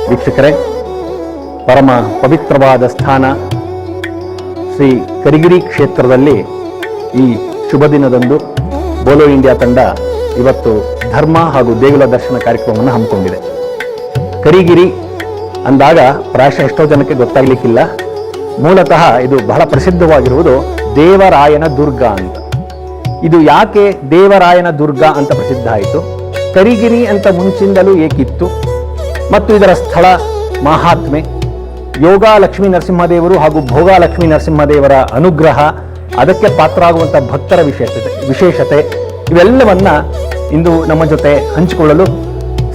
ವೀಕ್ಷಕರೇ, ಪರಮ ಪವಿತ್ರವಾದ ಸ್ಥಾನ ಶ್ರೀ ಕರಿಗಿರಿ ಕ್ಷೇತ್ರದಲ್ಲಿ ಈ ಶುಭ ದಿನದಂದು ಬೋಲೋ ಇಂಡಿಯಾ ತಂಡ ಇವತ್ತು ಧರ್ಮ ಹಾಗೂ ದೇಗುಲ ದರ್ಶನ ಕಾರ್ಯಕ್ರಮವನ್ನು ಹಮ್ಮಿಕೊಂಡಿದೆ. ಕರಿಗಿರಿ ಅಂದಾಗ ಪ್ರಾಯಶಃ ಎಷ್ಟೋ ಜನಕ್ಕೆ ಗೊತ್ತಾಗ್ಲಿಕ್ಕಿಲ್ಲ. ಮೂಲತಃ ಇದು ಬಹಳ ಪ್ರಸಿದ್ಧವಾಗಿರುವುದು ದೇವರಾಯನ ದುರ್ಗ ಅಂತ. ಇದು ಯಾಕೆ ದೇವರಾಯನ ದುರ್ಗ ಅಂತ ಪ್ರಸಿದ್ಧ ಆಯಿತು? ಕರಿಗಿರಿ ಅಂತ ಮುಂಚಿಂದಲೂ ಏಕಿತ್ತು ಮತ್ತು ಇದರ ಸ್ಥಳ ಮಹಾತ್ಮೆ, ಯೋಗ ಲಕ್ಷ್ಮೀ ನರಸಿಂಹದೇವರು ಹಾಗೂ ಭೋಗ ಲಕ್ಷ್ಮೀ ನರಸಿಂಹದೇವರ ಅನುಗ್ರಹ, ಅದಕ್ಕೆ ಪಾತ್ರ ಆಗುವಂಥ ಭಕ್ತರ ವಿಶೇಷತೆ ಇವೆಲ್ಲವನ್ನ ಇಂದು ನಮ್ಮ ಜೊತೆ ಹಂಚಿಕೊಳ್ಳಲು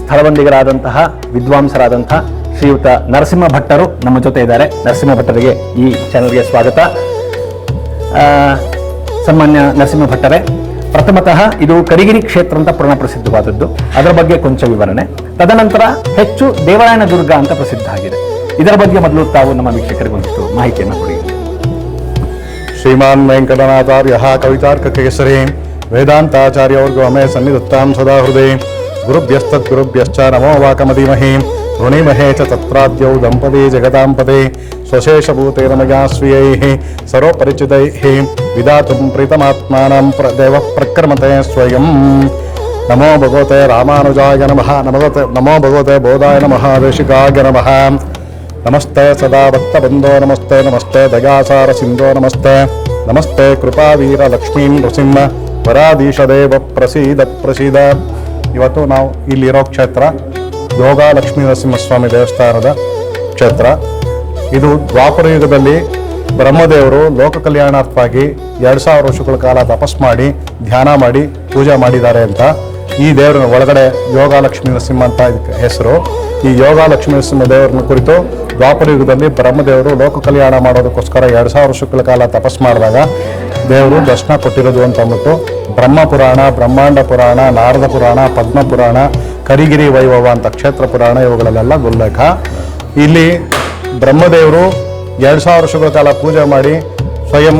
ಸ್ಥಳಬಂದಿಗರಾದಂತಹ ವಿದ್ವಾಂಸರಾದಂತಹ ಶ್ರೀಯುತ ನರಸಿಂಹ ಭಟ್ಟರು ನಮ್ಮ ಜೊತೆ ಇದ್ದಾರೆ. ನರಸಿಂಹ ಭಟ್ಟರಿಗೆ ಈ ಚಾನೆಲ್ಗೆ ಸ್ವಾಗತ. ಸನ್ಮಾನ್ಯ ನರಸಿಂಹ ಭಟ್ಟರೇ, ಪ್ರಥಮತಃ ಇದು ಕರಿಗಿರಿ ಕ್ಷೇತ್ರ ಅಂತ ಪೂರ್ಣ ಪ್ರಸಿದ್ಧವಾದದ್ದು, ಅದರ ಬಗ್ಗೆ ಕೊಂಚ ವಿವರಣೆ. ತದನಂತರ ಹೆಚ್ಚು ದೇವರಾಯನ ದುರ್ಗ ಅಂತ ಪ್ರಸಿದ್ಧ ಆಗಿದೆ. ಇದರ ಬಗ್ಗೆ ಮೊದಲು ತಾವು ನಮ್ಮ ವೀಕ್ಷಕರಿಗೊಂದಿಷ್ಟು ಮಾಹಿತಿಯನ್ನು ಕೊಡಿ. ಶ್ರೀಮಾನ್ ವೆಂಕಟನಾಥಾರ್ಯ ಕವಿತಾರ್ಕಕೇಸರಿ ವೇದಾಂತಾಚಾರ್ಯವರ್ಗೋ ಮೇ ಸನ್ನಿಧತ್ತಾಂ ಸದಾ ಹೃದಯ ಗುರುಭ್ಯಸ್ತದ್ಗುರುಭ್ಯಶ್ಚ ನಮೋ ವಾಕಮಧೀಮಹಿ ಋಣಿಮಹೇ ಚ ತತ್ರಾದ್ಯೌ ದಂಪತಿ ಜಗದಾಂಪತೆ ಸ್ವಶೇಷಭೂತೈರ ಮಯಾ ಸ್ವೀಯೈಃ ಸರ್ವಪರಿಚಿತೈಃ ವಿಧಾತುಂ ಪ್ರೀತಮಾತ್ಮಾನಂ ದೇವ ಪ್ರಕ್ರಮತೆ ಸ್ವಯಂ. ನಮೋ ಭಗವತೆ ರಾಮಾನುಜಾಯ ನಮಃ. ನಮೋ ಭಗವತೆ ಬೋಧಾಯ ನಮಃ. ದೇಶಿಕಾಯ ನಮಃ. ನಮಸ್ತೆ ಸದಾ ಭಕ್ತಬಂಧೋ ನಮಸ್ತೆ. ನಮಸ್ತೆ ದಯಾಸಾರ ಸಿಂಧೋ ನಮಸ್ತೆ. ನಮಸ್ತೆ ಕೃಪಾವೀರ ಲಕ್ಷ್ಮೀ ನೃಸಿಂಹ ವರಾಧೀಶದೇವ ಪ್ರಸೀದ. ಇವತ್ತು ನಾವು ಇಲ್ಲಿರೋ ಕ್ಷೇತ್ರ ಯೋಗ ಲಕ್ಷ್ಮೀ ನರಸಿಂಹಸ್ವಾಮಿ ದೇವಸ್ಥಾನದ ಕ್ಷೇತ್ರ. ಇದು ದ್ವಾಪರ ಯುಗದಲ್ಲಿ ಬ್ರಹ್ಮದೇವರು ಲೋಕ ಕಲ್ಯಾಣಾರ್ಥವಾಗಿ 2000 ವರ್ಷಗಳ ಕಾಲ ತಪಸ್ ಮಾಡಿ ಧ್ಯಾನ ಮಾಡಿ ಪೂಜೆ ಮಾಡಿದ್ದಾರೆ ಅಂತ. ಈ ದೇವರ ಒಳಗಡೆ ಯೋಗ ಲಕ್ಷ್ಮೀ ನರಸಿಂಹ ಅಂತ ಇದಕ್ಕೆ ಹೆಸರು. ಈ ಯೋಗ ಲಕ್ಷ್ಮೀ ನರಸಿಂಹ ದೇವರನ್ನ ಕುರಿತು ದ್ವಾಪರ ಯುಗದಲ್ಲಿ ಬ್ರಹ್ಮದೇವರು ಲೋಕ ಕಲ್ಯಾಣ ಮಾಡೋದಕ್ಕೋಸ್ಕರ 2000 ವರ್ಷಗಳ ಕಾಲ ತಪಸ್ ಮಾಡಿದಾಗ ದೇವರು ದರ್ಶನ ಕೊಟ್ಟಿರೋದು ಅಂತ ಅಂದ್ಬಿಟ್ಟು ಬ್ರಹ್ಮ ಪುರಾಣ, ಬ್ರಹ್ಮಾಂಡ ಪುರಾಣ, ನಾರದ ಪುರಾಣ, ಪದ್ಮ ಪುರಾಣ, ಕರಿಗಿರಿ ವೈಭವ ಅಂತ ಕ್ಷೇತ್ರ ಪುರಾಣ ಇವುಗಳಲ್ಲೆಲ್ಲ ಉಲ್ಲೇಖ. ಇಲ್ಲಿ ಬ್ರಹ್ಮದೇವರು 2000 ವರ್ಷಗಳ ಕಾಲ ಪೂಜೆ ಮಾಡಿ ಸ್ವಯಂ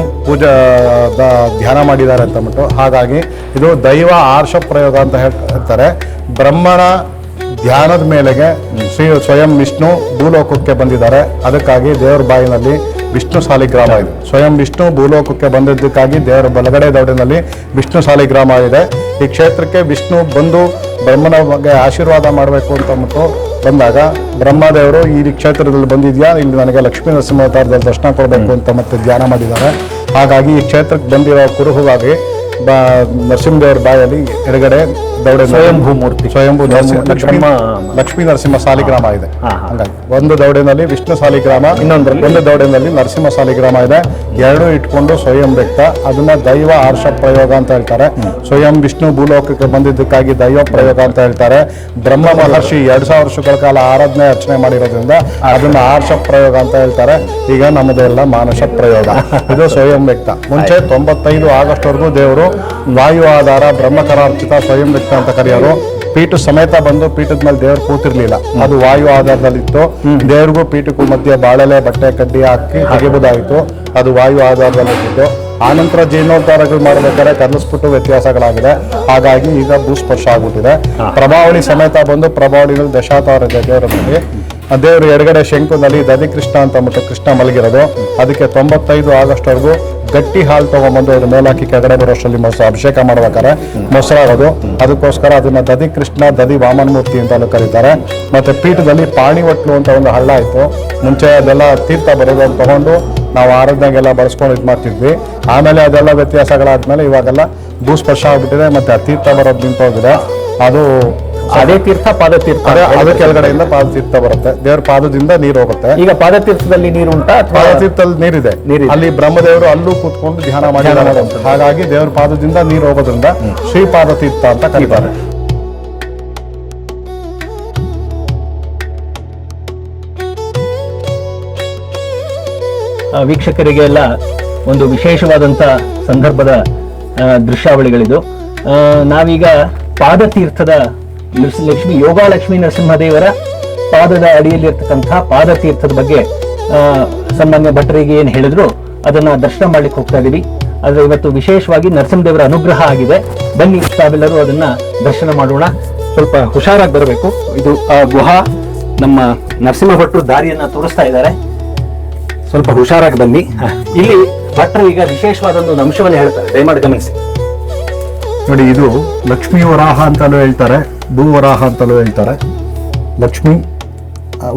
ಧ್ಯಾನ ಮಾಡಿದ್ದಾರೆ ಅಂತ ಅಂದ್ಬಿಟ್ಟು, ಹಾಗಾಗಿ ಇದು ದೈವ ಆರ್ಷ ಪ್ರಯೋಗ ಅಂತ ಹೇಳ್ತಾರೆ. ಬ್ರಹ್ಮನ ಧ್ಯಾನದ ಮೇಲೆಗೆ ಸ್ವಯಂ ವಿಷ್ಣು ಭೂಲೋಕಕ್ಕೆ ಬಂದಿದ್ದಾರೆ. ಅದಕ್ಕಾಗಿ ದೇವರ ಬಾಯಿನಲ್ಲಿ ವಿಷ್ಣು ಸಾಲಿಗ್ರಾಮ ಇದೆ. ಸ್ವಯಂ ವಿಷ್ಣು ಭೂಲೋಕಕ್ಕೆ ಬಂದಿದ್ದಕ್ಕಾಗಿ ದೇವರ ಬಲಗಡೆ ದೌಡಿನಲ್ಲಿ ವಿಷ್ಣು ಸಾಲಿಗ್ರಾಮ ಇದೆ. ಈ ಕ್ಷೇತ್ರಕ್ಕೆ ವಿಷ್ಣು ಬಂದು ಬ್ರಹ್ಮನ ಬಗ್ಗೆ ಆಶೀರ್ವಾದ ಮಾಡಬೇಕು ಅಂತ ಅಂದ್ಬಿಟ್ಟು ಬಂದಾಗ ಬ್ರಹ್ಮದೇವರು ಈ ಕ್ಷೇತ್ರದಲ್ಲಿ ಬಂದಿದ್ಯಾ, ಇಲ್ಲಿ ನನಗೆ ಲಕ್ಷ್ಮೀ ನರಸಿಂಹಾವತಾರದಲ್ಲಿ ದರ್ಶನ ಕೊಡಬೇಕು ಅಂತ ಮತ್ತೆ ಧ್ಯಾನ ಮಾಡಿದ್ದಾರೆ. ಹಾಗಾಗಿ ಈ ಕ್ಷೇತ್ರಕ್ಕೆ ಬಂದಿರೋ ಕುರುಹುಗಾಗಿ ನರಸಿಂಹದೇವರ ಬಾಯಲ್ಲಿ ಎಡಗಡೆ ದೌಡೆ ಸ್ವಯಂಭೂ ಮೂರ್ತಿ, ಸ್ವಯಂಭೂ ಲಕ್ಷ್ಮೀ ನರಸಿಂಹ ಸಾಲಿಗ್ರಾಮ ಇದೆ. ಹಾಗಾಗಿ ಒಂದು ದೌಡೆನಲ್ಲಿ ವಿಷ್ಣು ಸಾಲಿಗ್ರಾಮ, ಒಂದು ದೌಡೆನಲ್ಲಿ ನರಸಿಂಹ ಸಾಲಿಗ್ರಾಮ ಇದೆ. ಎರಡೂ ಇಟ್ಕೊಂಡು ಸ್ವಯಂ ವ್ಯಕ್ತ, ಅದನ್ನ ದೈವ ಆರ್ಷ ಪ್ರಯೋಗ ಅಂತ ಹೇಳ್ತಾರೆ. ಸ್ವಯಂ ವಿಷ್ಣು ಭೂಲೋಕಕ್ಕೆ ಬಂದಿದ್ದಕ್ಕಾಗಿ ದೈವ ಪ್ರಯೋಗ ಅಂತ ಹೇಳ್ತಾರೆ. ಬ್ರಹ್ಮ ಮಹರ್ಷಿ 2000 ವರ್ಷಗಳ ಕಾಲ ಆರಾಧನೆ ಅರ್ಚನೆ ಮಾಡಿರೋದ್ರಿಂದ ಅದನ್ನ ಆರ್ಷ ಪ್ರಯೋಗ ಅಂತ ಹೇಳ್ತಾರೆ. ಈಗ ನಮ್ಮದೆಲ್ಲ ಮಾನಸ ಪ್ರಯೋಗ. ಇದು ಸ್ವಯಂ ವ್ಯಕ್ತ. ಮುಂಚೆ 95 ಆಗಸ್ಟ್ ವರೆಗೂ ದೇವರು ವಾಯು ಆಧಾರ ಬ್ರಹ್ಮಕರಾರ್ಚಿತ ಸ್ವಯಂ ವ್ಯಕ್ತ ಅಂತ ಕರೆಯೋರು. ಪೀಠ ಸಮೇತ ಬಂದು ಪೀಠದ ಮೇಲೆ ದೇವ್ರು ಕೂತಿರ್ಲಿಲ್ಲ, ಅದು ವಾಯು ಆಧಾರದಲ್ಲಿತ್ತು. ದೇವ್ರಿಗೂ ಪೀಠಕ್ಕೂ ಮಧ್ಯೆ ಬಾಳೆಲೆ ಬಟ್ಟೆ ಕಡ್ಡಿ ಹಾಕಿ ತೆಗೆಬಹುದಾಯಿತು, ಅದು ವಾಯು ಆಧಾರದಲ್ಲಿತ್ತು. ಆನಂತರ ಜೀರ್ಣೋದ್ಧಾರಗಳು ಮಾಡಬೇಕಾದ್ರೆ ಕಲಿಸ್ಬಿಟ್ಟು ವ್ಯತ್ಯಾಸಗಳಾಗಿದೆ. ಹಾಗಾಗಿ ಈಗ ಭೂಸ್ಪರ್ಶ ಆಗ್ಬಿಟ್ಟಿದೆ. ಪ್ರಭಾವಳಿ ಸಮೇತ ಬಂದು ಪ್ರಭಾವಳಿನಲ್ಲಿ ದಶಾವತಾರ ಇದೆ ದೇವರಲ್ಲಿ. ದೇವರು ಎಡಗಡೆ ಶಂಕುನಲ್ಲಿ ದಧಿ ಕೃಷ್ಣ ಅಂತ ಅಂದ್ಬಿಟ್ಟು ಕೃಷ್ಣ ಮಲಗಿರೋದು. ಅದಕ್ಕೆ 95 ಆಗಸ್ಟ್ ವರೆಗೂ ಗಟ್ಟಿ ಹಾಲು ತಗೊಂಡ್ಬಂದು ಅದ್ರ ಮೇಲಾಕಿ ಕೆಳಗಡೆ ಬರೋಷ್ಟರಲ್ಲಿ ಅಭಿಷೇಕ ಮಾಡ್ಬೇಕಾದ್ರೆ ಮೊಸರಾಗೋದು. ಅದಕ್ಕೋಸ್ಕರ ಅದನ್ನ ದಧಿ ಕೃಷ್ಣ, ದಧಿ ವಾಮನ ಮೂರ್ತಿ ಅಂತ ಕರೀತಾರೆ. ಮತ್ತೆ ಪೀಠದಲ್ಲಿ ಪಾಣಿವಟ್ಲು ಅಂತ ಒಂದು ಹಳ್ಳ ಇತ್ತು. ಮುಂಚೆ ಅದೆಲ್ಲ ತೀರ್ಥ ಬರೋದು ತಗೊಂಡು ನಾವು ಆರಾಧನೆಗೆಲ್ಲ ಬಳಸ್ಕೊಂಡು ಇದು ಮಾಡ್ತಿದ್ವಿ. ಆಮೇಲೆ ಅದೆಲ್ಲ ವ್ಯತ್ಯಾಸಗಳಾದ್ಮೇಲೆ ಇವಾಗೆಲ್ಲ ಭೂಸ್ಪರ್ಶ ಆಗ್ಬಿಟ್ಟಿದೆ. ಮತ್ತೆ ಆ ತೀರ್ಥ ಬರೋದು ನಿಂತೋಗಿದೆ. ಅದು ಅದೇ ತೀರ್ಥ ಪಾದತೀರ್ಥ, ಅದೇ ಕೆಳಗಡೆಯಿಂದ ಪಾದತೀರ್ಥ ಬರುತ್ತೆ. ದೇವ್ರ ಪಾದದಿಂದ ನೀರು ಹೋಗುತ್ತೆ. ಈಗ ಪಾದತೀರ್ಥದಲ್ಲಿ ನೀರು ಉಂಟಾ? ಪಾದತೀರ್ಥದಲ್ಲಿ ನೀರಿದೆ. ಅಲ್ಲಿ ಬ್ರಹ್ಮದೇವರು ಅಲ್ಲೂ ಕೂತ್ಕೊಂಡು ಧ್ಯಾನ ಮಾಡಿದ್ದಾರೆ. ಹಾಗಾಗಿ ದೇವ್ರ ಪಾದದಿಂದ ನೀರು ಹೋಗೋದ್ರಿಂದ ಶ್ರೀಪಾದತೀರ್ಥ ಅಂತ ಕರೀತಾರೆ. ವೀಕ್ಷಕರಿಗೆಲ್ಲ ಒಂದು ವಿಶೇಷವಾದಂಥ ಸಂದರ್ಭದ ದೃಶ್ಯಾವಳಿಗಳಿದು. ನಾವೀಗ ಪಾದತೀರ್ಥದ ಯೋಗ ಲಕ್ಷ್ಮೀ ನರಸಿಂಹದೇವರ ಪಾದದ ಅಡಿಯಲ್ಲಿರ್ತಕ್ಕಂಥ ಪಾದತೀರ್ಥದ ಬಗ್ಗೆ ಸನ್ಮಾನ್ಯ ಭಟ್ಟರಿಗೆ ಏನು ಹೇಳಿದ್ರು ಅದನ್ನ ದರ್ಶನ ಮಾಡ್ಲಿಕ್ಕೆ ಹೋಗ್ತಾ ಇದೀವಿ. ಆದ್ರೆ ಇವತ್ತು ವಿಶೇಷವಾಗಿ ನರಸಿಂಹದೇವರ ಅನುಗ್ರಹ ಆಗಿದೆ. ಬನ್ನಿ ತಾವೆಲ್ಲರೂ ಅದನ್ನ ದರ್ಶನ ಮಾಡೋಣ. ಸ್ವಲ್ಪ ಹುಷಾರಾಗಿ ಬರಬೇಕು. ಇದು ಗುಹಾ, ನಮ್ಮ ನರಸಿಂಹ ಭಟ್ರು ದಾರಿಯನ್ನ ತೋರಿಸ್ತಾ ಇದ್ದಾರೆ. ಸ್ವಲ್ಪ ಹುಷಾರಾಗಿ ಬನ್ನಿ. ಇಲ್ಲಿ ಭಟ್ರು ಈಗ ವಿಶೇಷವಾದ ಒಂದು ಅಂಶವನ್ನು ಹೇಳ್ತಾರೆ, ದಯಮಾಡಿ ಗಮನಿಸಿ. ನೋಡಿ, ಇದು ಲಕ್ಷ್ಮೀ ವರಾಹ ಅಂತಲೂ ಹೇಳ್ತಾರೆ, ಭೂ ವರಾಹ ಅಂತಲೂ ಹೇಳ್ತಾರೆ. ಲಕ್ಷ್ಮೀ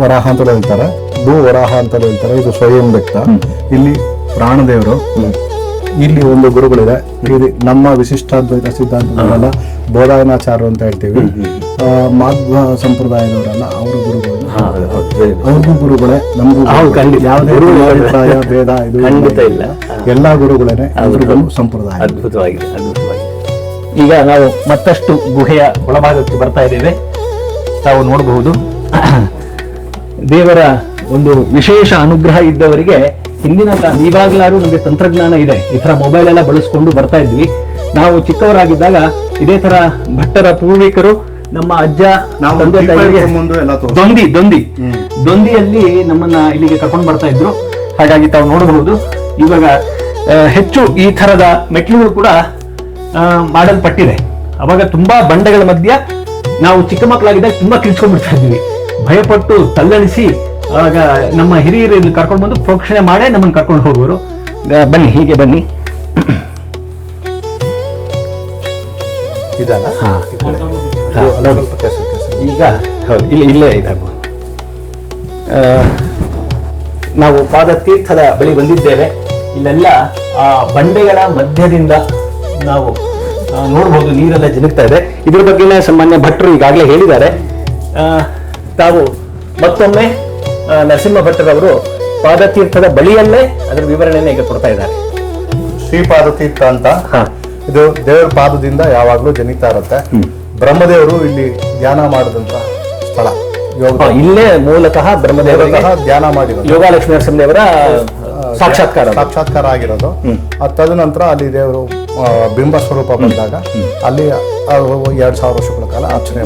ವರಾಹ ಅಂತಲೂ ಹೇಳ್ತಾರೆ, ಭೂ ವರಾಹ ಅಂತಲೂ ಹೇಳ್ತಾರೆ. ಇದು ಸ್ವಯಂ ವ್ಯಕ್ತ. ಇಲ್ಲಿ ಪ್ರಾಣದೇವರು. ಇಲ್ಲಿ ಒಂದು ಗುರುಗಳಿದೆ. ಇದು ನಮ್ಮ ವಿಶಿಷ್ಟಾದ್ವೈತ ಸಿದ್ಧಾಂತದವರೆಲ್ಲ ಬೋಧಾಯನಾಚಾರ್ಯರು ಅಂತ ಹೇಳ್ತೀವಿ. ಮಾಧ್ವ ಸಂಪ್ರದಾಯದವರೆಲ್ಲ ಅವರ ಗುರುಗಳು, ಅವ್ರಿಗೂ ಗುರುಗಳೇ, ನಮಗೂ ಯಾವುದೇ ಅಭಿಪ್ರಾಯ ಭೇದ ಇದು ಖಂಡಿತ ಇಲ್ಲ. ಎಲ್ಲಾ ಗುರುಗಳೇನೆ, ಅವ್ರಿಗೂ ಸಂಪ್ರದಾಯ. ಅದ್ಭುತವಾಗಿದೆ. ಈಗ ನಾವು ಮತ್ತಷ್ಟು ಗುಹೆಯ ಒಳಭಾಗಕ್ಕೆ ಬರ್ತಾ ಇದ್ದೇವೆ. ತಾವು ನೋಡಬಹುದು ದೇವರ ಒಂದು ವಿಶೇಷ ಅನುಗ್ರಹ ಇದ್ದವರಿಗೆ ಹಿಂದಿನ ಈವಾಗಲಾರು ನಮಗೆ ತಂತ್ರಜ್ಞಾನ ಇದೆ. ಈ ತರ ಮೊಬೈಲ್ ಎಲ್ಲ ಬಳಸ್ಕೊಂಡು ಬರ್ತಾ ಇದ್ವಿ. ನಾವು ಚಿಕ್ಕವರಾಗಿದ್ದಾಗ ಇದೇ ತರ ಭಟ್ಟರ ಪೂರ್ವಿಕರು, ನಮ್ಮ ಅಜ್ಜ, ತಂದೆ ತಾಯಿಗೆ ದೊಂದಿಯಲ್ಲಿ ನಮ್ಮನ್ನ ಇಲ್ಲಿಗೆ ಕರ್ಕೊಂಡು ಬರ್ತಾ ಇದ್ರು. ಹಾಗಾಗಿ ತಾವು ನೋಡಬಹುದು ಇವಾಗ ಹೆಚ್ಚು ಈ ತರದ ಮೆಟ್ಲುಗಳು ಕೂಡ ಮಾಡಲ್ಪಟ್ಟಿದೆ. ಅವಾಗ ತುಂಬಾ ಬಂಡೆಗಳ ಮಧ್ಯ ನಾವು ಚಿಕ್ಕ ಮಕ್ಕಳಾಗಿದ್ದಾಗ ತುಂಬಾ ಕಿರ್ಚ್ಕೊಂಡ್ಬಿಡ್ತಾ ಇದ್ವಿ. ಭಯಪಟ್ಟು ತಲ್ಲಣಿಸಿ ಆಗ ನಮ್ಮ ಹಿರಿಯರು ಇಲ್ಲಿ ಕರ್ಕೊಂಡು ಬಂದು ಪ್ರೋಕ್ಷಣೆ ಮಾಡೇ ನಮ್ಮನ್ನು ಕರ್ಕೊಂಡು ಹೋಗುವರು. ಬನ್ನಿ, ಹೀಗೆ ಬನ್ನಿ. ಈಗ ಹೌದು, ಇಲ್ಲೇ ಇದಾಗಬಹುದು. ನಾವು ಪಾದತೀರ್ಥದ ಬಳಿ ಬಂದಿದ್ದೇವೆ. ಇಲ್ಲೆಲ್ಲ ಆ ಬಂಡೆಗಳ ಮಧ್ಯದಿಂದ ನಾವು ನೋಡಬಹುದು, ನೀರೆಲ್ಲ ಜಿನುಗ್ತಾ ಇದೆ. ಇದ್ರ ಬಗ್ಗೆ ಸಾಮಾನ್ಯ ಭಟ್ರು ಈಗಾಗಲೇ ಹೇಳಿದ್ದಾರೆ. ತಾವು ಮತ್ತೊಮ್ಮೆ ನರಸಿಂಹ ಭಟ್ಟರವರು ಪಾದತೀರ್ಥದ ಬಳಿಯಲ್ಲೇ ಅದರ ವಿವರಣೆಯನ್ನು ಈಗ ಕೊಡ್ತಾ ಇದ್ದಾರೆ. ಶ್ರೀಪಾದತೀರ್ಥ ಅಂತ. ಇದು ದೇವರ ಪಾದದಿಂದ ಯಾವಾಗ್ಲೂ ಜನಿತಾ ಇರುತ್ತೆ. ಬ್ರಹ್ಮದೇವರು ಇಲ್ಲಿ ಧ್ಯಾನ ಮಾಡಿದಂತ ಸ್ಥಳ. ಇಲ್ಲೇ ಮೂಲತಃ ಬ್ರಹ್ಮದೇವರ ಧ್ಯಾನ ಮಾಡಿರೋದು, ಯೋಗಾಲಕ್ಷ್ಮೀ ನರಸಿಂಹದೇವರ ಸಾಕ್ಷಾತ್ಕಾರ ಆಗಿರೋದು. ತದನಂತರ ಅಲ್ಲಿ ದೇವರು ಬಿಂಬ ಸ್ವರೂಪ ಬಂದಾಗ ಅಲ್ಲಿ 2000 ವರ್ಷಗಳ ಕಾಲ ಅರ್ಚನೆ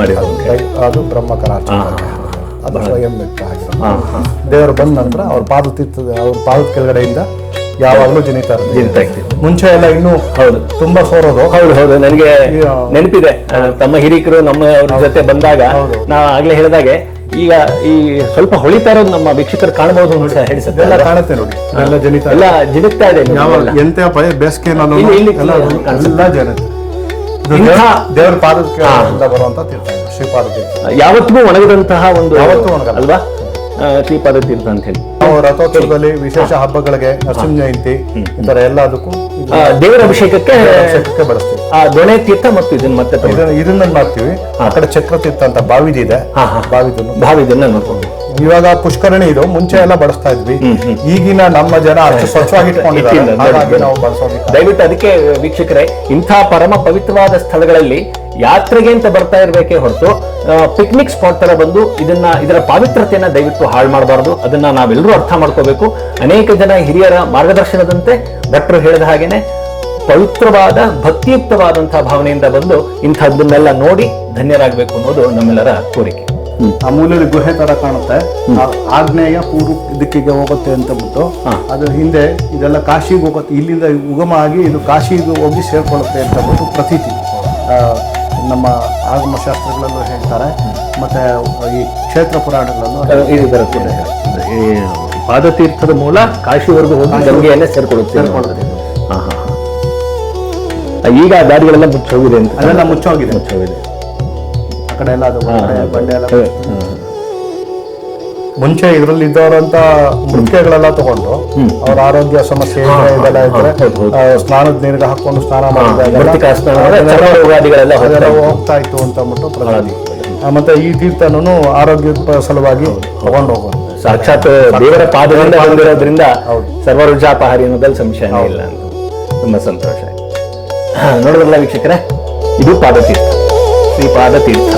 ಮಾಡಿರೋದು. ಅದು ಬ್ರಹ್ಮಕರ ಅರ್ಚನೆ. ಅದು ಸ್ವಯಂ ವ್ಯಕ್ತ ಆಗಿರೋದು. ದೇವರು ಬಂದ ನಂತರ ಅವ್ರ ಪಾದದ ಕೆಳಗಡೆಯಿಂದ ಯಾವಾಗಲೂ ಜನಿತಾ ಇರುತ್ತೆ. ಮುಂಚೆ ಎಲ್ಲ ಇನ್ನೂ ತುಂಬಾ ಸೋರೋದು. ಹೌದು, ನನಗೆ ನೆನಪಿದೆ. ತಮ್ಮ ಹಿರಿಕರು ನಮ್ಮ ಅವ್ರ ಜೊತೆ ಬಂದಾಗ ನಾ ಆಗ್ಲೇ ಹೇಳಿದಾಗೆ ಈಗ ಈ ಸ್ವಲ್ಪ ಹೊಳಿತಾ ಇರೋದು ನಮ್ಮ ವೀಕ್ಷಕರು ಕಾಣಬಹುದು. ಎಲ್ಲ ಕಾಣುತ್ತೆ ನೋಡಿ, ಎಲ್ಲ ಜನಿತಾ, ಎಲ್ಲ ಜಿನುಗ್ತಾ ಇದೆ. ಎಂತ ಬೇಸಿಗೆ ದೇವರ ಪಾದದಿಂದ ಬರುವಂತ ತೀರ್ಥ ಶ್ರೀಪಾದ ತೀರ್ಥ. ಯಾವತ್ತಿಗೂ ಒಣಗದಂತಹ ಒಂದು, ಯಾವತ್ತೂ ಅಲ್ವಾ ಶ್ರೀಪಾದ ತೀರ್ಥ ಅಂತ ಹೇಳಿ. ರಥೋತ್ಸವದಲ್ಲಿ, ವಿಶೇಷ ಹಬ್ಬಗಳಿಗೆ, ನರಸಿಂಹ ಜಯಂತಿ, ಈ ತರ ಎಲ್ಲದಕ್ಕೂ ದೇವರ ಅಭಿಷೇಕಕ್ಕೆ ಬಳಸ್ತೀವಿ. ಆ ದೊಣೆ ತೀರ್ಥ ಮತ್ತು ಇದನ್ನ ಮತ್ತೆ ಇದನ್ನ ಮಾಡ್ತೀವಿ. ಆ ಕಡೆ ಚಕ್ರ ತೀರ್ಥ ಅಂತ ಬಾವಿದಿ ಇದೆ, ಬಾವಿದನ್ನ ನೋಡ್ಕೊಂಡು. ಇವಾಗ ಪುಷ್ಕರಣಿ ಇದು. ಮುಂಚೆ ಎಲ್ಲ ಬಳಸ್ತಾ ಇದ್ವಿ. ಈಗಿನ ನಮ್ಮ ಜನ ಅಷ್ಟು ಸ್ವಚ್ಛವಾಗಿ ಇಟ್ಕೊಂಡಿದ್ದಾರೆ, ಹಾಗಾಗಿ ನಾವು ಬಳಸೋದಿಲ್ಲ. ದಯವಿಟ್ಟು ಅದಕ್ಕೆ ವೀಕ್ಷಕರೇ, ಇಂಥ ಪರಮ ಪವಿತ್ರವಾದ ಸ್ಥಳಗಳಲ್ಲಿ ಯಾತ್ರೆಗೆ ಅಂತ ಬರ್ತಾ ಇರ್ಬೇಕೇ ಹೊರತು ಪಿಕ್ನಿಕ್ ಸ್ಪಾಟ್ ತರ ಬಂದು ಇದರ ಪಾವಿತ್ರತೆಯನ್ನ ದಯವಿಟ್ಟು ಹಾಳು ಮಾಡಬಾರ್ದು. ಅದನ್ನ ನಾವೆಲ್ಲರೂ ಅರ್ಥ ಮಾಡ್ಕೋಬೇಕು. ಅನೇಕ ಜನ ಹಿರಿಯರ ಮಾರ್ಗದರ್ಶನದಂತೆ ಭಟ್ರು ಹೇಳಿದ ಹಾಗೇನೆ ಪವಿತ್ರವಾದ, ಭಕ್ತಿಯುಕ್ತವಾದಂತಹ ಭಾವನೆಯಿಂದ ಬಂದು ಇಂಥದ್ದನ್ನೆಲ್ಲ ನೋಡಿ ಧನ್ಯರಾಗಬೇಕು ಅನ್ನೋದು ನಮ್ಮೆಲ್ಲರ ಕೋರಿಕೆ. ಆ ಮೂಲದ ಗುಹೆ ತರ ಕಾಣುತ್ತೆ. ಆಗ್ನೇಯ ಪೂರ್ವ ದಿಕ್ಕಿಗೆ ಹೋಗುತ್ತೆ ಅಂತ ಬಿಟ್ಟು ಅದು ಹಿಂದೆ ಇದೆಲ್ಲ ಕಾಶಿಗೆ ಹೋಗುತ್ತೆ. ಇಲ್ಲಿಂದ ಉಗಮ ಆಗಿ ಇದು ಕಾಶಿಗೆ ಹೋಗಿ ಸೇರ್ಕೊಳ್ಳುತ್ತೆ ಅಂತ ಬಿಟ್ಟು ಪ್ರತೀತಿ ನಮ್ಮ ಆಗಮ ಶಾಸ್ತ್ರಗಳಲ್ಲೂ ಹೇಳ್ತಾರೆ. ಮತ್ತೆ ಈ ಕ್ಷೇತ್ರ ಪುರಾಣಗಳಲ್ಲೂ ಇದು ಬರುತ್ತೆ. ಈ ಪಾದತೀರ್ಥದ ಮೂಲ ಕಾಶಿವರೆಗೂ ಹೋಗಿ ಗಂಗೆಯನ್ನೇ ಸೇರ್ಕೊಳ್ಳುತ್ತೆ. ಈಗ ದಾರಿಗಳೆಲ್ಲ ಮುಚ್ಚೋಗಿದೆ ಅಂತ, ಅದೆಲ್ಲ ಮುಚ್ಚೋಗಿದೆ. ಆ ಕಡೆ ಎಲ್ಲ ಅದು ಬಂಡೆ ಎಲ್ಲ. ಮುಂಚೆ ಇದರಲ್ಲಿ ಇದ್ದವರಂತ ನೃತ್ಯಗಳೆಲ್ಲ ತಗೊಂಡು ಅವ್ರ ಆರೋಗ್ಯ ಸಮಸ್ಯೆ ಇದೆಲ್ಲ ಇದ್ರೆ ಸ್ನಾನದ ನೀರಿಗೆ ಹಾಕೊಂಡು ಸ್ನಾನ ಮಾಡಿದಾಗ ಹೋಗ್ತಾ ಇತ್ತು ಅಂತ ಅಂದ್ಬಿಟ್ಟು ಪ್ರಧಾನಿ. ಮತ್ತೆ ಈ ತೀರ್ಥನೂ ಆರೋಗ್ಯದ ಸಲುವಾಗಿ ತಗೊಂಡು ಹೋಗೋದು. ಸಾಕ್ಷಾತ್ ದೇವರ ಪಾದದಿಂದ ಬಂದಿರೋದ್ರಿಂದ ಸರ್ವರುಜಾಪಹಾರಿ ಅನ್ನೋದ್ರಲ್ಲಿ ಸಂಶಯ ಇಲ್ಲ. ತುಂಬಾ ಸಂತೋಷ. ನೋಡಿದ್ರಲ್ಲ ವೀಕ್ಷಕರೇ, ಇದು ಪಾದತೀರ್ಥ, ಶ್ರೀಪಾದ ತೀರ್ಥ.